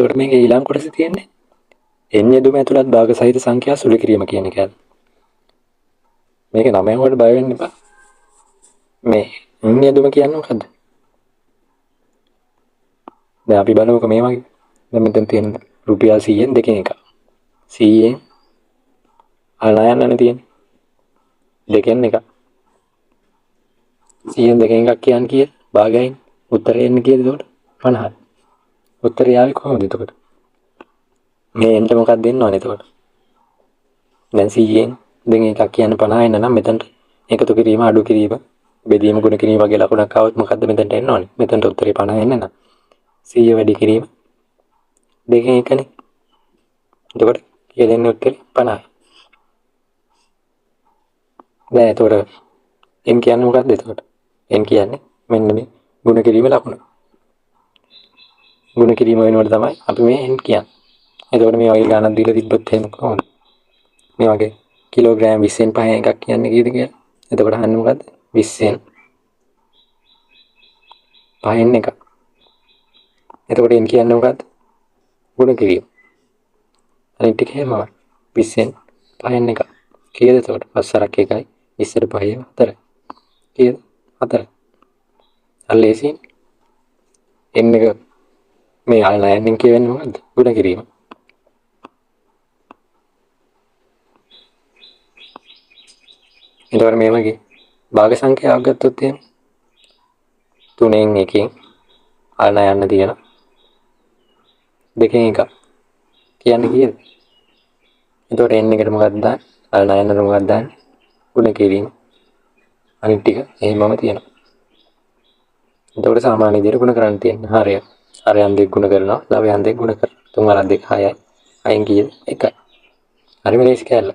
එතකොට මේකේ ඊළඟ කොටසේ තියෙන්නේ n යෙදුම ඇතුළත් භාග සහිත සංඛ්‍යා සුළු කිරීම කියන එක. මේක නමයන් වලට බය වෙන්න එපා. මේ n යෙදුම කියන්නේ මොකද්ද? දැන් අපි බලමුකෝ මේ වගේ. දැන් මෙතන තියෙන රුපියල් 100න් දෙකෙන් එකක්. 100න් අලයන්නේ තියෙන්නේ. දෙකෙන් එකක්. 100න් දෙකෙන් එකක් කියන්නේ කීයද? භාගයෙන් උත්තරේ එන්නේ කීයද එතකොට? 50. උත්තරය ආවේ කොහොමද එතකොට? මේ එන්ට මොකක්ද දෙන්න ඕනේ එතකොට? දැන් 100න් දෙකෙන් එකක් කියන්නේ 50 එන්න නම් මෙතනට එකතු කිරීම අඩු කිරීම බෙදීම ගුණ කිරීම වගේ ලකුණක් આવොත් මොකද්ද මෙතනට එන්න ඕනේ? මෙතනට උත්තරේ 50 එන්න නම් 100 වැඩි කිරීම දෙකෙන් එකනේ. එතකොට කීයද එන්නේ උත්තරේ 50යි. දැන් එතකොට n කියන්නේ මොකක්ද එතකොට? n කියන්නේ මෙන්න මේ ගුණ කිරීම ලකුණ. ගුණ කිරීම වෙනකොට තමයි අපි මේ n කියන්නේ. එතකොට මේ වගේ ගණන් දීලා තිබ්බොත් එහෙම කොහොමද? මේ වගේ කිලෝග්‍රෑම් 20න් 5 එකක් කියන්නේ කීයද කියලා. එතකොට අහන්නේ මොකද්ද? 20න් 5න් එකක්. එතකොට n කියන්නේ මොකද්ද? ගුණ කිරීම. අනිත් ටික එහෙමම 20න් 5න් එකක්. කීයද එතකොට? 5 එකයි 20ට 5 4. කීයද? 4. අල්ලේසින් n එක මේ අල්ලයන්ෙන් කියවෙන්නේ මොකද්ද? ගුණ කිරීම. එතකොට මේ වගේ භාග සංඛ්‍යාවක් ගත්තොත් එහෙම 3න් 1කින් අල්ලයන් තියෙන දෙකෙන් එකක් කියන්නේ කීයද? එතකොට n එකට මොකක්ද දාන්නේ? අල්ලයන්ට මොකක්ද දාන්නේ? ගුණ කිරීම. අනිත් ටික එහෙමම තියෙනවා. එතකොට සාමාන්‍ය විදිහට ගුණ කරන්න තියෙන හරය. හරයන් දෙක ගුණ කරනවා, ලවයන් දෙක ගුණ කරනවා. 3 වරක් 2 6යි. අයින් කීයද? 1යි. හරිම ලේසි කැල්ල.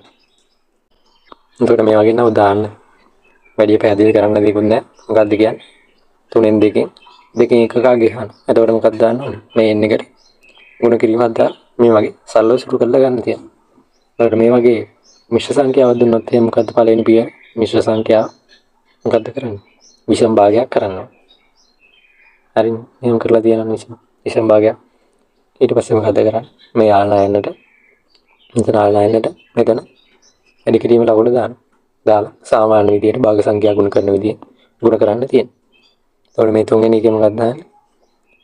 එතකොට මේ වගේ නව දාන්න වැඩි පැහැදිලි කරන්න දෙයක් නැහැ. මොකක්ද කියන්නේ? 3න් 2කින් දෙකෙන් එකක ගහන. එතකොට මොකක්ද දාන්න ඕනේ? මේ n එකට ගුණ කිරීමක් දාලා මේ වගේ සරලව සුළු කරලා ගන්න තියෙනවා. එතකොට මේ වගේ මිශ්‍ර සංඛ්‍යාවක් දුන්නොත් එහෙනම් මොකද්ද පළවෙනි පිය මිශ්‍ර සංඛ්‍යාව මොකද්ද කරන්නේ? විෂම භාගයක් කරනවා. හරිනේ. එහෙම කරලා තියෙනවා විෂම භාගයක්. ඊට පස්සේ මොකද කරන්නේ? මේ ආලයන්ට මෙතන ආලයන්ට මෙතන වැඩි කිරීම ලකුණ දාලා සාමාන්‍ය විදියට භාග සංඛ්‍යා ගුණ කරන විදිය ගුණ කරන්න තියෙනවා. එතකොට මේ තුන්වෙනි එකේ මොකක්ද දාන්නේ?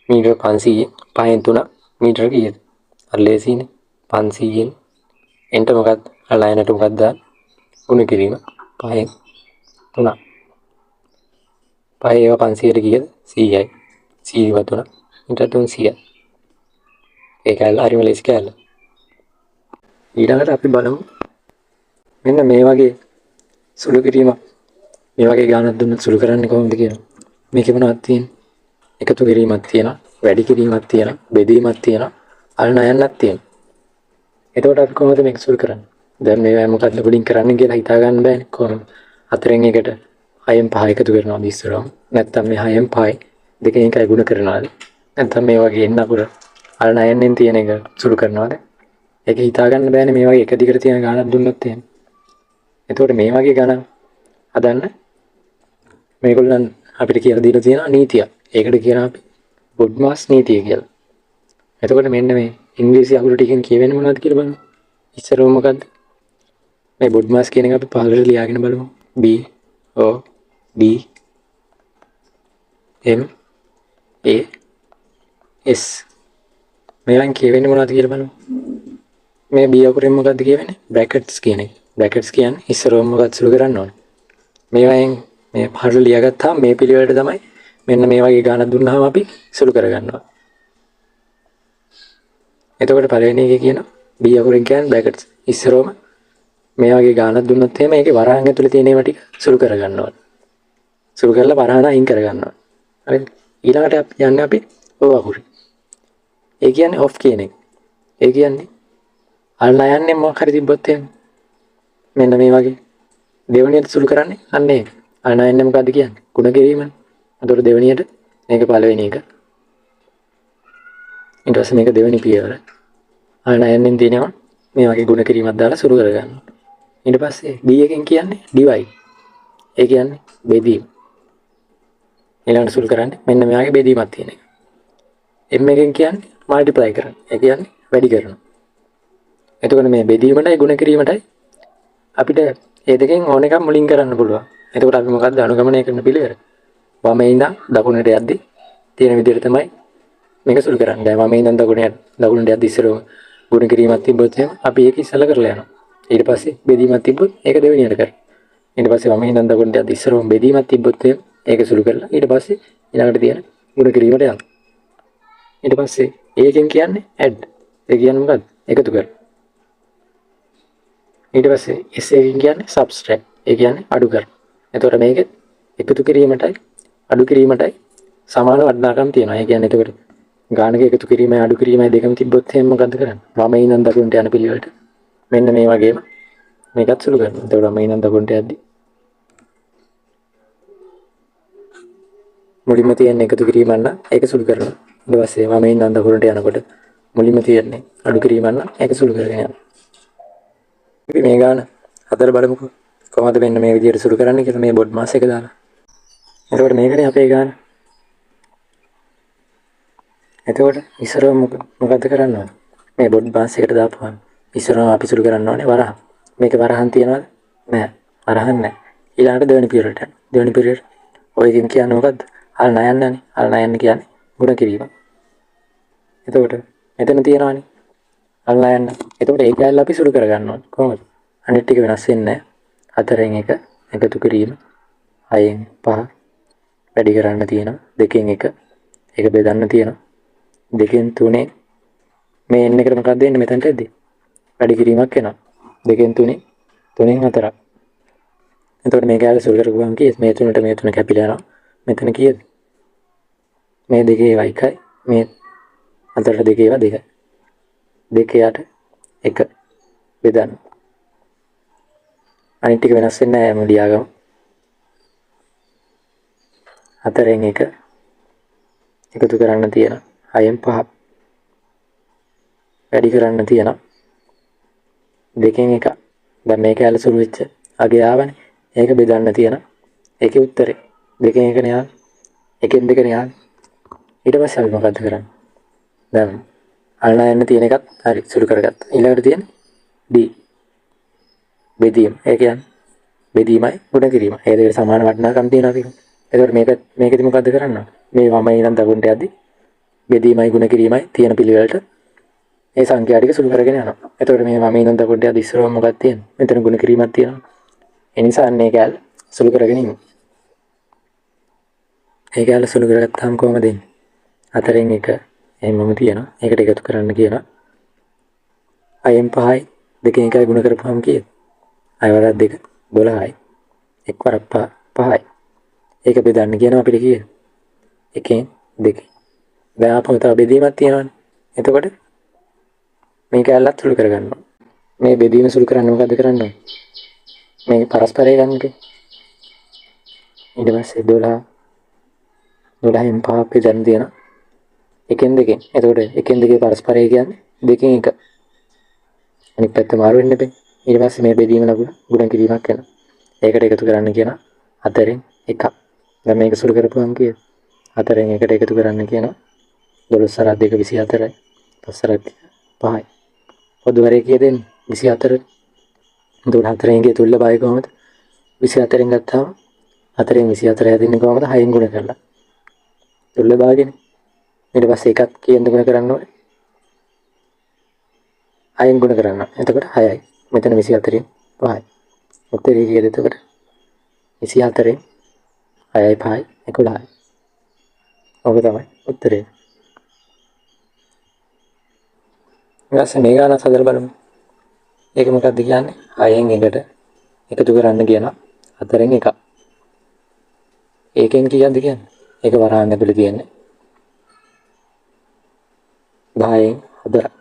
මීටර 500 5න් 3 මීටර කීයද? අර ලේසියිනේ. 500න් එන්ට මොකක්ද? ආලයන්ට මොකක්ද දාන්නේ? ගුණ කිරීම 5න් 3. 5 ඒවා 500ට කීයද? 100යි. 100 3 මීටර 300. ඒකයි හරිම ලේසි කැල්ල. ඊළඟට අපි බලමු මෙන්න මේ වගේ සුළු කිරීමක් මේ වගේ ගානක් දුන්නොත් සුළු කරන්නේ කොහොමද කියලා. මේකේ මොනවද තියෙන්නේ? එකතු කිරීමක් තියෙනවා, වැඩි කිරීමක් තියෙනවා, බෙදීමක් තියෙනවා, අල්න යන්නක් තියෙනවා. එතකොට අපි කොහොමද මේක සුළු කරන්නේ? දැන් මේ මොකක්ද වලින් කරන්නේ කියලා හිතා ගන්න බෑනේ කොහොමද? 4න් 1ට 6න් 5 එකතු කරනවාද ඉස්සරහම? නැත්නම් මේ 6න් 5 දෙකෙන් එකයි ගුණ කරනවාද? නැත්නම් මේ වගේ එන්න අපුර අල්න යන්නෙන් තියෙන එක සුළු කරනවාද? ඒක හිතා ගන්න බෑනේ මේ වගේ එක දිගට තියෙන ගානක් දුන්නොත් එහෙම. එතකොට මේ වගේ ගණන් හදන්න මේගොල්ලන් අපිට කියලා දීලා තියෙනවා නීතියක්. ඒකට කියනවා අපි බුඩ්මාස් නීතිය කියලා. එතකොට මෙන්න මේ ඉංග්‍රීසි අකුරු ටිකෙන් කියවෙන්නේ මොනවද කියලා බලමු. ඉස්සරව මොකද්ද? මේ බුඩ්මාස් කියන එක අපි පහළට ලියාගෙන බලමු. B O D M A S මේවෙන් කියවෙන්නේ මොනවද කියලා බලමු. මේ B අකුරෙන් මොකද්ද කියවෙන්නේ? බ්‍රැකට්ස් කියන එක. බ්‍රැකට්ස් කියන්නේ ඉස්සරව මොකක්ද සුළු කරන්න ඕනේ. මේවෙන් මේ පහළට ලියාගත්තාම මේ පිළිවෙලට තමයි මෙන්න මේ වගේ ගානක් දුන්නාම අපි සුළු කරගන්නවා. එතකොට පළවෙනි එකේ කියන B අකුරෙන් කියන්නේ බ්‍රැකට්ස්. ඉස්සරවම මේ වගේ ගානක් දුන්නොත් එහෙම ඒකේ වරහන් ඇතුලේ තියෙන ඒවා ටික සුළු කරගන්නවා. සුළු කරලා වරහන් අයින් කරගන්නවා. හරිද? ඊළඟට යන්නේ අපි O අකුරේ. ඒ කියන්නේ ඔෆ් කියන එක. ඒ කියන්නේ අල්ලා යන්නේ මොකක් හරි තිබ්බොත් එහෙම මෙන්න මේ වගේ දෙවෙනියට සුළු කරන්නේ අන්න ඒක. අල්ලා යන්නේ මොකද්ද කියන්නේ? ගුණ කිරීමනේ. එතකොට දෙවෙනියට මේක පළවෙනි එක. ඊට පස්සේ මේක දෙවෙනි පියවර. අල්ලා යන්නේ තියෙනවා මේ වගේ ගුණ කිරීමක් දාලා සුළු කරගන්නවා. ඊට පස්සේ D එකෙන් කියන්නේ divide. ඒ කියන්නේ බෙදීම. ඊළඟට සුළු කරන්නේ මෙන්න මේ වගේ බෙදීමක් තියෙන එක. M එකෙන් කියන්නේ මල්ටිප්ලයි කරනවා. ඒ කියන්නේ වැඩි කරනවා. එතකොට මේ බෙදීමටයි ගුණ කිරීමටයි අපිට ඒ දෙකෙන් ඕන එකක් මුලින් කරන්න පුළුවන්. එතකොට අපි මොකද්ද අනුගමනය කරන පිළිවෙල? වමේ ඉඳන් දකුණට යද්දි තියෙන විදිහට තමයි මේක සුළු කරන්නේ. දැන් වමේ ඉඳන් දකුණට යද්දි ඉස්සරව ගුණ කිරීමක් තිබ්බොත් එහෙම අපි ඒක ඉස්සලා කරලා යනවා. ඊට පස්සේ බෙදීමක් තිබ්බොත් ඒක දෙවෙනියට කරනවා. ඊට පස්සේ වමේ ඉඳන් දකුණට යද්දි ඉස්සරව බෙදීමක් තිබ්බොත් එහෙම ඒක සුළු කරලා ඊට පස්සේ ඊළඟට තියෙන ගුණ කිරීමට යනවා. ඊට පස්සේ ඒකෙන් කියන්නේ add. ඒ කියන්නේ මොකද්ද? එකතු කර. ඊට පස්සේ S එකෙන් කියන්නේ subtract. ඒ කියන්නේ අඩු කර. එතකොට මේක එකතු කිරීමටයි අඩු කිරීමටයි සමාන වටිනාකම් තියෙනවා. ඒ කියන්නේ එතකොට ගානක එකතු කිරීමයි අඩු කිරීමයි දෙකම තිබ්බොත් එහෙනම් මොකද්ද කරන්නේ? වමේ ඉඳන් දකුණට යන පිළිවෙලට මෙන්න මේ වගේම මේකත් සුළු කරනවා. එතකොට වමේ ඉඳන් දකුණට යද්දි මුලින්ම තියෙන එකතු කිරීම නම් ඒක සුළු කරනවා. ඊට පස්සේ වමේ ඉඳන් දකුණට යනකොට මුලින්ම තියෙන්නේ අඩු කිරීම නම් ඒක සුළු කරගෙන යනවා. අපි මේ ගාන හතර බලමුකෝ. කොහොමද මෙන්න මේ විදිහට සුළු කරන්නේ කියලා මේ බොඩ් මාස් එක දාලා. එතකොට මේකනේ අපේ ගාන. එතකොට ඉස්සරව මොකද්ද කරන්න ඕනේ? මේ බොඩ් මාස් එකට දාපුවාම ඉස්සරව අපි සුළු කරන්න ඕනේ වරහන්. මේක වරහන් තියනවද? නෑ. වරහන් නෑ. ඊළඟට දෙවෙනි පියවරට යන්න. දෙවෙනි පියවර ඔය ඉතින් කියන්නේ මොකද්ද? හල් නයන්නනේ. හල් නයන්න කියන්නේ ගුණ කිරීම. එතකොට මෙතන තියනවනේ. හල් නයන්න. එතකොට ඒක ඇල්ල අපි සුළු කරගන්න ඕනේ. කොහොමද? අනිත් ටික වෙනස් වෙන්නේ නැහැ. 4න් 1 එකතු කිරීම. 6න් 5 වැඩි කරන්න තියෙනවා. 2න් 1 ඒක බෙදන්න තියෙනවා. 2න් 3 මේ n එකට මොකක්ද දෙන්නේ මෙතනට එද්දි? වැඩි කිරීමක් වෙනවා. 2න් 3 3න් 4ක්. එතකොට මේක ඇල්ල සුළු කරගුවාම කීයද? මේ 3ට මේ 3 කැපිලා යනවා. මෙතන කීයද? මේ දෙකේ ඒවා 1යි. මේ 4ට දෙකේ ඒවා 2යි. 2 යට 1 බෙදන්න. අනිත් ටික වෙනස් වෙන්නේ නැහැ යමු ලියාගමු. 4න් 1 එකතු කරන්න තියෙනවා. 6න් 5 වැඩි කරන්න තියෙනවා. 2න් 1 දැන් මේක ඇල්ල සුළු වෙච්ච අගේ ආවනේ. ඒක බෙදන්න තියෙනවා. ඒකේ උත්තරේ 2න් 1 නේ ආවේ. 1න් 2 නේ ආවේ. ඊට පස්සේ අපි මොකද්ද කරන්නේ? දැන් අල්ලා යන්න තියෙන එකත් හරි සුළු කරගත්තා. ඊළඟට තියෙන D බෙදීම. ඒ කියන්නේ බෙදීමයි ගුණ කිරීමයි. ඒ දෙක සමාන වටිනාකම් තියෙනවා කියන්නේ. එතකොට මේකෙදි මොකද්ද කරන්න ඕනේ? මේ වමේ ඉඳන් දකුණට යද්දි බෙදීමයි ගුණ කිරීමයි තියෙන පිළිවෙලට ඒ සංඛ්‍යා ටික සුළු කරගෙන යනවා. එතකොට මේ වමේ ඉඳන් දකුණට යද්දි ඉස්සරව මොකක්ද තියෙන්නේ? මෙතන ගුණ කිරීමක් තියෙනවා. ඒ නිසා අන්න ඒක ඇල්ල සුළු කරගෙන ඉන්න. ඒක ඇල්ල සුළු කරගත්තාම කොහමද එන්නේ? 4න් 1 එහෙමම තියෙනවා. ඒකට එකතු කරන්න කියනවා. 6න් 5යි 2න් 1යි ගුණ කරපුවාම කීයද? 6 වරක් 2 12යි. 1 වරක් 5යි. ඒක බෙදන්න කියනවා අපිට කීයද? 1න් 2. දැන් අපෝ තව බෙදීමක් තියෙනවනේ. එතකොට මේක ඇල්ලත් සුළු කරගන්න ඕනේ. මේ බෙදීම සුළු කරන්න මොකද්ද කරන්න ඕනේ? මේක පරස්පරය ගන්නකේ. ඊට පස්සේ 12න් 5 බෙදන්න තියෙනවා. 1න් 2. එතකොට 1න් 2 පරස්පරය කියන්නේ 2න් 1. අනිත් පැත්ත මාරු වෙන්න බෑ. ඊට පස්සේ මේ බෙදීම ලකුණ ගුණ කිරීමක් වෙනවා. ඒකට එකතු කරන්න කියනවා 4න් 1. දැන් මේක සුළු කරපුවම කීයද? 4න් 1ට එකතු කරන්න කියනවා 12 සරක් 2 24යි. 5 සරක් 5යි. පොදු වරේ කීයද එන්නේ? 24. එතකොට 4න් 1 තුල්ල බායි කොහමද? 24න් ගත්තාම 4න් 24 හැදෙන්නේ කොහමද? 6න් ගුණ කරලා. තුල්ල බාගෙනේ. ඊට පස්සේ එකත් කීයෙන්ද ගුණ කරන්න ඕනේ? 6න් ගුණ කරන්න. එතකොට 6යි. මෙතන 24න් 5යි. උත්තරේ කීයද එතකොට? 24න් 6යි 5යි 11යි. ඔබ තමයි උත්තරේ. ඊළඟට මේ ගානත් හදලා බලමු. ඒක මොකක්ද කියන්නේ? 6න් 1ට එකතු කරන්න කියනවා 4න් 1. ඒකෙන් කීයක්ද කියන්නේ? ඒක වරහන් ඇතුලේ තියෙන්නේ 10න් 4.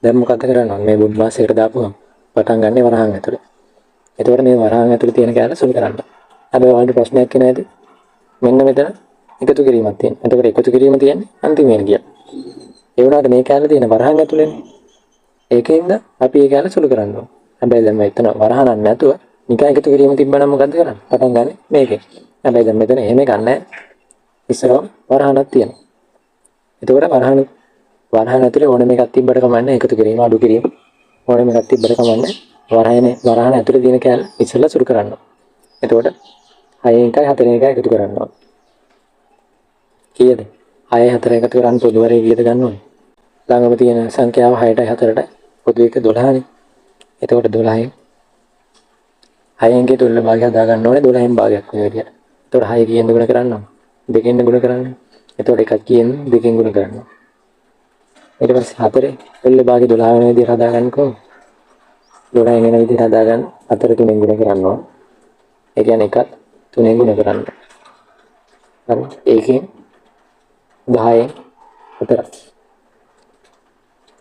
දැන් මොකක්ද කරන්න ඕනේ? මේ බොඩ් මාස් එකට දාපුවම පටන් ගන්න වරහන් ඇතුලේ. එතකොට මේ වරහන් ඇතුලේ තියෙන කැලේ සුළු කරන්න. හැබැයි ඔයාලට ප්‍රශ්නයක් එන ඇති. මෙන්න මෙතන එකතු කිරීමක් තියෙනවා. එතකොට එකතු කිරීම තියෙන්නේ අන්තිමේට ගියා. ඒ වුණාට මේ කැලේ තියෙන වරහන් ඇතුලේනේ. ඒකෙන්ද අපි මේ කැලේ සුළු කරන්න ඕනේ. හැබැයි දැන් මෙතන වරහනක් නැතුව නිකන් එකතු කිරීම තිබ්බනම් මොකද්ද කරන්නේ? පටන් ගන්න මේකෙන්. හැබැයි දැන් මෙතන එහෙම ගන්න නැහැ. ඉස්සරහම වරහනක් තියෙනවා. එතකොට වරහන වරහන් ඇතුලේ ඕනම එකක් තිබ්බට කමන්නේ එකතු කිරීම අඩු කිරීම ඕනම එකක් තිබ්බට කමන්නේ වරහන් ඇතුලේ තියෙන කැල ඉස්සෙල්ලා සුළු කරන්න. එතකොට 6 එකයි 4 එකයි එකතු කරන්න ඕන. කීයද? 6 4 එකතු කරන් පොදු වරේ කීයද ගන්න ඕනේ? ළඟම තියෙන සංඛ්‍යාව 6ටයි 4ටයි පොදු එක 12නේ. එතකොට 12න් 6න් ගේ තුල්ල භාගය හදා ගන්න ඕනේ 12න් භාගයක් මේ විදියට. එතකොට 6 කියෙන් ගුණ කරන්න ඕනේ. 2කින් ගුණ කරන්න. එතකොට එකක් කියෙන් 2කින් ගුණ කරන්න. ඊට පස්සේ 4 තුල්ල භාගය 12 වෙන විදියට හදා ගන්නකෝ. 12න් එන විදියට හදා ගන්න 4 3න් ගුණ කරන්න ඕනේ. ඒ කියන්නේ එකක් 3න් ගුණ කරන්න. හරි. ඒකෙන් 10න් 4.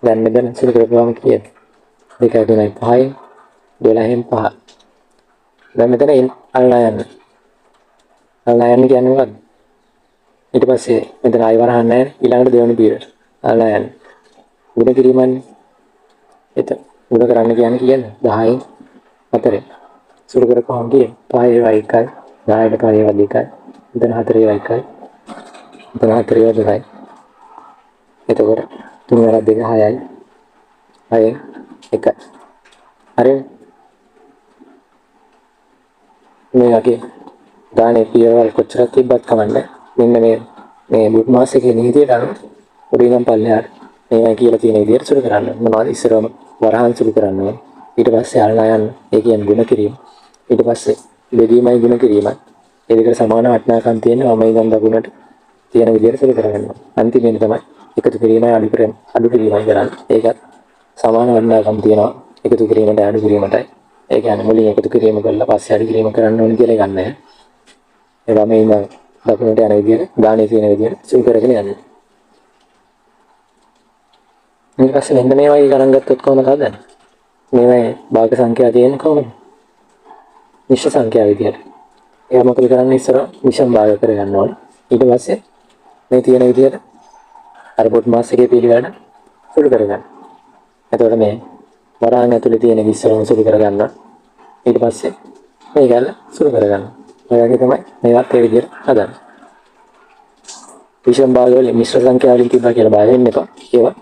දැන් මෙතන සුළු කරපුවාම කීයද? 2යි 3යි 5යි 12න් 5. දැන් මෙතන අල්ලා යන්න. අල්ලා යන්න කියන්නේ මොකද්ද? ඊට පස්සේ මෙතන ආයි වරහන් නැහැ. ඊළඟට දෙවෙනි පීරියඩ්. අල්ලා යන්න. ගුණ කිරීමන්නේ. එතන ගුණ කරන්න කියන්නේ කීයද? 10න් 4. සුළු කරපුවාම කීයද? 5 1යි 10ට 5 2යි. මෙතන 4 1යි. මෙතන 4 2යි. එතකොට 3 වරක් 2 6යි. 6න් 1යි. හරිද? මේ වගේ ගානේ පියවල් කොච්චරක් තිබ්බත් කමන්නේ. මෙන්න මේ බුක් මාස් එකේ නීතියට අනුව උඩින් පල්ලෙහාට මේවා කියලා තියෙන විදිහට සුළු කරන්න. මොනවද ඉස්සරම වරහන් සුළු කරන්න ඕනේ. ඊට පස්සේ අල්ලා යන්න. ඒ කියන්නේ ගුණ කිරීම. ඊට පස්සේ බෙදීමයි ගුණ කිරීමයි. ඒ දෙකට සමාන වටිනාකම් තියෙනවා මේ ගන්න දකුණට තියෙන විදිහට සුළු කරගන්න. අන්තිමේදී තමයි එකතු කිරීමයි අඩු කිරීමයි කරන්නේ. ඒකත් සමාන වටිනාකම් තියෙනවා එකතු කිරීමට අඩු කිරීමටයි. ඒ කියන්නේ මුලින් එකතු කිරීම කරලා පස්සේ අඩු කිරීම කරන්න ඕනේ කියලා ගන්න නැහැ. ඒවා මේ ඉඳන් දකුණට යන විදිහට ගානේ තියෙන විදිහට සුළු කරගෙන යන්න. ඊට පස්සේ මෙන්න මේ වගේ ගණන් ගත්තොත් කොහොමද හදන්නේ? මේවා භාග සංඛ්‍යා තියෙන්නේ කොහොමද? මිශ්‍ර සංඛ්‍යා විදිහට. ඒවා මොකද කරන්නේ ඉස්සර විෂම භාග කරගන්න ඕනේ. ඊට පස්සේ මේ තියෙන විදිහට අර පොත් මාස් එකේ පිළිවෙලට සුළු කරගන්න. එතකොට මේ වරහන් ඇතුලේ තියෙන විශ්වරම සුළු කරගන්න. ඊට පස්සේ මේ ගැල්ල සුළු කරගන්න. ඔය වගේ තමයි මේවත් ඒ විදිහට හදන්නේ. විෂම භාග වලින් මිශ්‍ර සංඛ්‍යා වලින් තිබ්බා කියලා බය වෙන්න එපා. ඒවා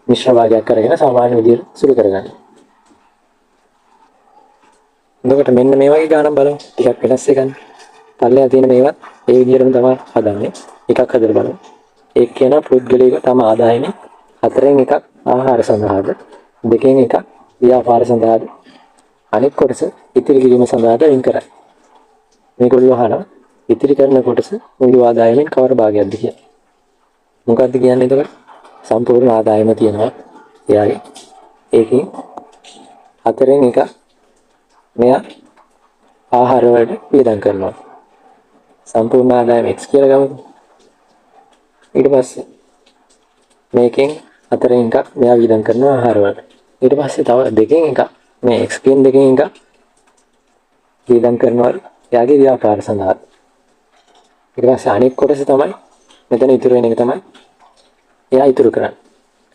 මිශ්‍ර භාගයක් කරගෙන සාමාන්‍ය විදිහට සුළු කරගන්න. එතකොට මෙන්න මේ වගේ ගානක් බලමු. ටිකක් වෙනස් එකක්. පල්ලෙහා තියෙන මේවත් ඒ විදිහටම තමයි හදන්නේ. එකක් හදලා බලමු. ඒක කියන පුද්ගලික තම ආදායමේ 4න් එකක් ආහාර සඳහාද 2න් එකක් ව්‍යාපාර සඳහාද අනෙක් කොටස ඉතිරි කිරීම සඳහාද වෙන් කරයි. මේගොල්ලෝ අහනවා ඉතිරි කරන කොටස මුළු ආදායමෙන් කවර භාගයක්ද කියලා. මොකක්ද කියන්නේ එතකොට? සම්පූර්ණ ආදායම තියෙනවා. එයාගේ ඒකෙන් 4න් එකක් මෙයා ආහාර වලට වියදම් කරනවා. සම්පූර්ණ ආදායම x කියලා ගමුද? ඊට පස්සේ මේකෙන් 4න් එකක් මෙයා වියදම් කරනවා ආහාර වලට. ඊට පස්සේ තව 2කින් එකක් මේ x කින් 2කින් එකක් වියදම් කරනවා එයාගේ ව්‍යාපාර සඳහා. ඊට පස්සේ අනෙක් කොටස තමයි මෙතන ඉතුරු වෙන එක තමයි එයා ඉතුරු කරන්නේ.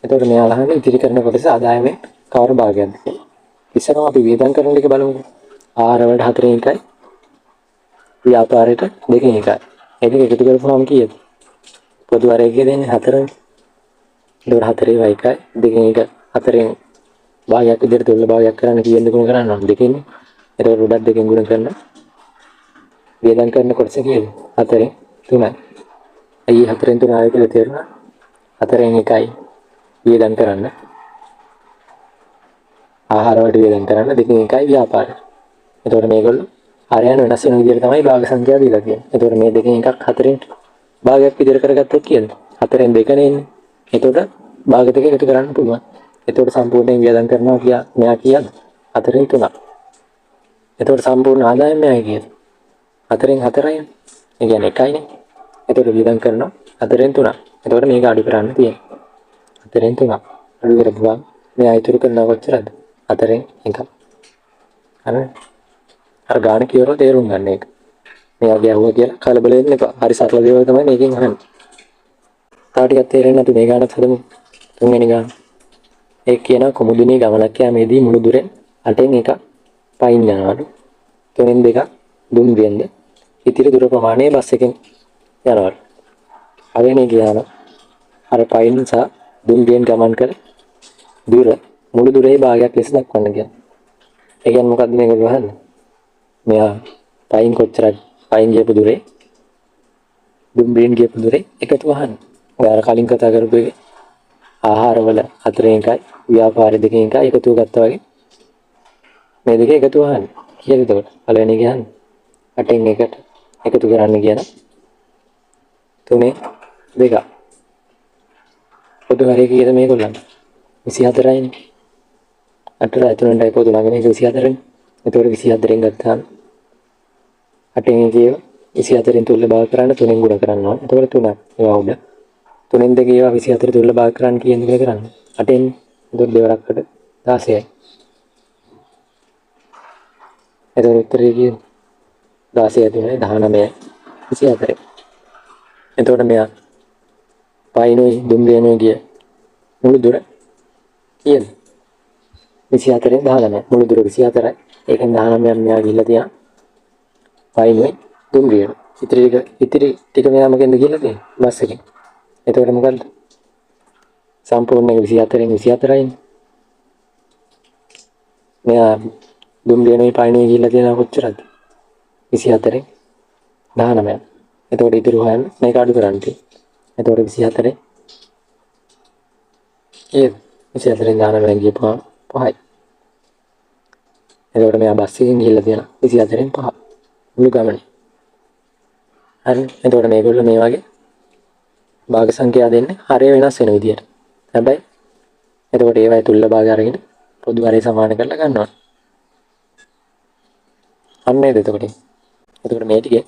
එතකොට මෙයා අහන්නේ ඉතිරි කරන කොටස ආදායමේ කවර භාගයක්ද කියලා. ඉස්සරහම අපි වියදම් කරන එක බලමු. ආහාර වලට 4න් එකයි ව්‍යාපාරයට 2කින් එකයි. ඒක එකතු කරපුවාම කීයද? පොදු වරේකේ දෙන්නේ 4නේ. ඒකට 4 1යි 2කින් එක 4න් භාගයක් විදිහට තුල්ල භාගයක් කරන්න කීයෙන් ගුණ කරන්න ඕන 2කින්. ඒකට උඩත් 2කින් ගුණ කරන්න. වියදම් කරන කොටස කීයද? 4න් 3යි. අයියේ 4න් 3 ආයෙ කියලා තේරුණා. 4න් එකයි වියදම් කරන්න. ආහාර වලට වියදම් කරන්න 2කින් එකයි ව්‍යාපාර. එතකොට මේගොල්ලෝ ආරයන් වෙනස් වෙන විදිහට තමයි භාග සංඛ්‍යාව දීලා තියෙන්නේ. එතකොට මේ 2කින් එකක් 4න් භාගයක් විදිහට කරගත්තොත් කීයද? 4න් 2නේ ඉන්නේ. එතකොට භාග දෙක එකතු කරන්න පුළුවන්. එතකොට සම්පූර්ණයෙන් වියදම් කරනවා කියා මෙයා කීයද? 4න් 3ක්. එතකොට සම්පූර්ණ ආදායම මෙයා කීයද? 4න් 4යි. ඒ කියන්නේ 1යිනේ. එතකොට වියදම් කරනවා 4න් 3ක්. එතකොට මේක අඩු කරන්න තියෙනවා. 4න් 3ක්. අඩු කරපුවා මෙයා ඉතුරු කරනවා කොච්චරද? 4න් 1ක්. හරිද? අර ගාන කියවලා තේරුම් ගන්න එක. මේ වගේ අහුව කියලා කලබල වෙන්න එපා. හරි සරල දේවල් තමයි මේකෙන් අහන්නේ. තව ටිකක් තේරෙන්නේ නැතු මේ ගානත් හදමු. තුන්වෙනි ගාන. ඒ කියන කොමුදුනේ ගමනක් යාමේදී මුළු දුරෙන් 8න් එකක් පයින් යනවලු. 3න් දෙකක් දුම් වෙන්න. ඉතිරි දුර ප්‍රමාණය බස් එකෙන් යනවලු. හරිනේ කියන අර පයින් සහ දුම්රියෙන් ගමන් කළ දුර මුළු දුරේ භාගයක් ලෙස දක්වන්න කියලා. ඒ කියන්නේ මොකද්ද මේක වහන්නේ? මෙයා පයින් කොච්චරක් පයින් ගියපු දුරේ දුම්රියෙන් ගියපු දුරේ එකතු වහන්න. ඔය අර කලින් කතා කරපු එකේ ආහාරවල හතරෙන් එකයි ව්‍යාපාර දෙකෙන් එකයි එකතු ගත්තා වගේ මේ දෙක එකතු වහන්න. කීයද එතකොට? පළවෙනි කියන්නේ 8න් 1ට එකතු කරන්න කියන 3න් 2. පොදු හරිය කීයද මේගොල්ලන්? 24යිනේ. 8යි 3යි පොදු ළඟනේ 24නේ. එතකොට 24න් ගත්තාම 8න් කියව 24න් තුල්ල භාග කරන්න 3න් ගුණ කරන්න ඕනේ. එතකොට 3ක් ඒවා උඩ 3න් 2 ඒවා 24 තුල්ල භාග කරන්න කියන එක කරන්න. 8න් එතකොට දෙවරක්කට 16යි. එතකොට උත්තරේ කියන්නේ 16 3යි 19යි 24. එතකොට මෙයා පයින්ුයි දුම්රියනුයි ගිය මුළු දුර කීයද? 24න් 19. මුළු දුර 24යි. ඒකෙන් 19ක් මෙයා ගිහිල්ලා තියා පයින්ුයි දුම්රියන. ඉතිරි ටික මෙයා මොකෙන්ද ගිහිල්ලා තියෙන්නේ? බස් එකෙන්. එතකොට මොකද්ද? සම්පූර්ණයෙන් 24න් 24යිනේ. මෙයා දුම්රියනුයි පයින්ුයි ගිහිල්ලා තියෙනවා කොච්චරද? 24න් 19. එතකොට ඉතුරු හොයන්න මේක අඩු කරන්න තියෙන්නේ. එතකොට 24 කීයද? 24න් 19න් ගියපුවා 5යි. එතකොට මෙයා බස් එකෙන් ගිහිල්ලා තියෙනවා 24න් 5. මුළු ගමනේ. හරි. එතකොට මේගොල්ලෝ මේ වගේ භාග සංඛ්‍යා දෙන්නේ හරය වෙනස් වෙන විදියට. හැබැයි එතකොට ඒවයි තුල්ල භාගය අරගෙන පොදු හරය සමාන කරලා ගන්නවා. අන්න නේද එතකොට. එතකොට මේ ටිකේ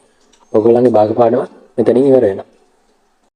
ඔයගොල්ලන්ගේ භාග පාඩම මෙතනින් ඉවර වෙනවා.